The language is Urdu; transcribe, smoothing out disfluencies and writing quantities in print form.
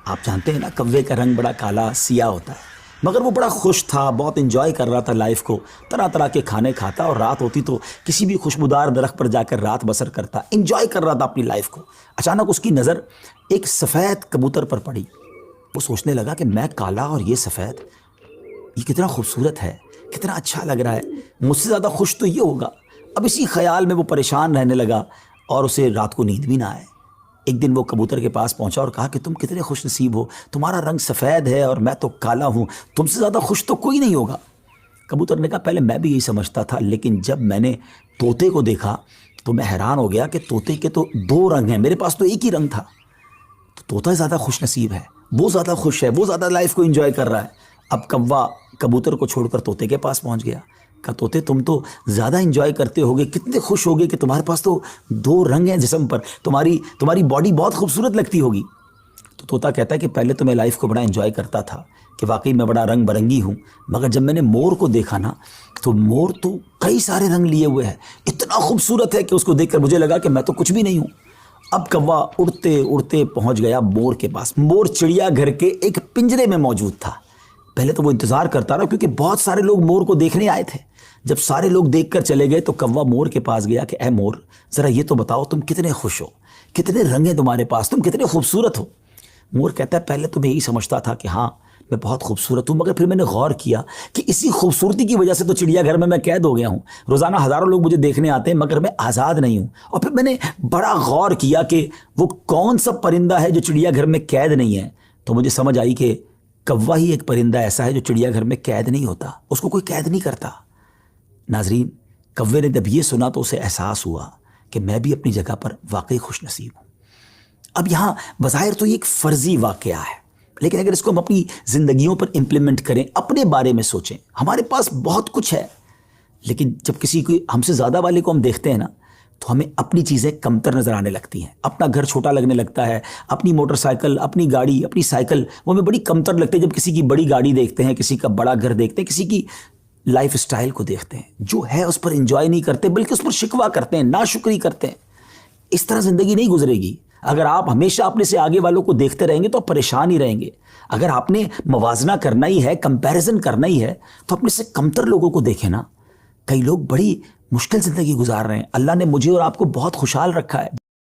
آپ جانتے ہیں نا کوے کا رنگ بڑا کالا سیاہ ہوتا ہے، مگر وہ بڑا خوش تھا، بہت انجوائے کر رہا تھا لائف کو، طرح طرح کے کھانے کھاتا اور رات ہوتی تو کسی بھی خوشبودار درخت پر جا کر رات بسر کرتا، انجوائے کر رہا تھا اپنی لائف کو۔ اچانک اس کی نظر ایک سفید کبوتر پر پڑی۔ وہ سوچنے لگا کہ میں کالا اور یہ سفید، یہ کتنا خوبصورت ہے، کتنا اچھا لگ رہا ہے، مجھ سے زیادہ خوش تو یہ ہوگا۔ اب اسی خیال میں وہ پریشان رہنے لگا اور اسے رات کو نیند بھی نہ آئے۔ ایک دن وہ کبوتر کے پاس پہنچا اور کہا کہ تم کتنے خوش نصیب ہو، تمہارا رنگ سفید ہے اور میں تو کالا ہوں، تم سے زیادہ خوش تو کوئی نہیں ہوگا۔ کبوتر نے کہا پہلے میں بھی یہی سمجھتا تھا، لیکن جب میں نے طوطے کو دیکھا تو میں حیران ہو گیا کہ طوطے کے تو دو رنگ ہیں، میرے پاس تو ایک ہی رنگ تھا۔ تو طوطا زیادہ خوش نصیب ہے، وہ زیادہ خوش ہے، وہ زیادہ لائف کو انجوائے کر رہا ہے۔ اب کوا کبوتر کو چھوڑ کر طوطے کے پاس پہنچ گیا، کہا طوطے تم تو زیادہ انجوائے کرتے ہوگے، کتنے خوش ہوگے کہ تمہارے پاس تو دو رنگ ہیں جسم پر، تمہاری باڈی بہت خوبصورت لگتی ہوگی۔ تو طوطا کہتا ہے کہ پہلے تو میں لائف کو بڑا انجوائے کرتا تھا کہ واقعی میں بڑا رنگ برنگی ہوں، مگر جب میں نے مور کو دیکھا نا تو مور تو کئی سارے رنگ لیے ہوئے ہے، اتنا خوبصورت ہے کہ اس کو دیکھ کر مجھے لگا کہ میں تو کچھ بھی نہیں ہوں۔ اب کوا اڑتے اڑتے پہنچ گیا مور کے پاس۔ مور چڑیا گھر کے ایک پنجرے میں موجود تھا۔ پہلے تو وہ انتظار کرتا رہا کیونکہ بہت سارے لوگ مور کو دیکھنے آئے تھے۔ جب سارے لوگ دیکھ کر چلے گئے تو کوا مور کے پاس گیا کہ اے مور، ذرا یہ تو بتاؤ تم کتنے خوش ہو، کتنے رنگ ہیں تمہارے پاس، تم کتنے خوبصورت ہو۔ مور کہتا ہے پہلے تو میں یہی سمجھتا تھا کہ ہاں میں بہت خوبصورت ہوں، مگر پھر میں نے غور کیا کہ اسی خوبصورتی کی وجہ سے تو چڑیا گھر میں قید ہو گیا ہوں، روزانہ ہزاروں لوگ مجھے دیکھنے آتے ہیں مگر میں آزاد نہیں ہوں۔ اور پھر میں نے بڑا غور کیا کہ وہ کون سا پرندہ ہے جو چڑیا گھر میں قید نہیں ہے، تو مجھے سمجھ آئی کہ کوا ہی ایک پرندہ ایسا ہے جو چڑیا گھر میں قید نہیں ہوتا، اس کو کوئی قید نہیں کرتا۔ ناظرین، کوے نے جب یہ سنا تو اسے احساس ہوا کہ میں بھی اپنی جگہ پر واقعی خوش نصیب ہوں۔ اب یہاں بظاہر تو یہ ایک فرضی واقعہ ہے، لیکن اگر اس کو ہم اپنی زندگیوں پر امپلیمنٹ کریں، اپنے بارے میں سوچیں، ہمارے پاس بہت کچھ ہے، لیکن جب کسی کو ہم سے زیادہ والے کو ہم دیکھتے ہیں نا تو ہمیں اپنی چیزیں کمتر نظر آنے لگتی ہیں، اپنا گھر چھوٹا لگنے لگتا ہے، اپنی موٹر سائیکل، اپنی گاڑی، اپنی سائیکل وہ ہمیں بڑی کمتر لگتی ہے جب کسی کی بڑی گاڑی دیکھتے ہیں، کسی کا بڑا گھر دیکھتے ہیں، کسی کی لائف سٹائل کو دیکھتے ہیں، جو ہے اس پر انجوائے نہیں کرتے بلکہ اس پر شکوہ کرتے ہیں، ناشکری کرتے ہیں۔ اس طرح زندگی نہیں گزرے گی۔ اگر آپ ہمیشہ اپنے سے آگے والوں کو دیکھتے رہیں گے تو آپ پریشان ہی رہیں گے۔ اگر آپ نے موازنہ کرنا ہی ہے، کمپیریزن کرنا ہی ہے، تو اپنے سے کمتر لوگوں کو دیکھیں نا۔ کئی لوگ بڑی مشکل زندگی گزار رہے ہیں، اللہ نے مجھے اور آپ کو بہت خوشحال رکھا ہے۔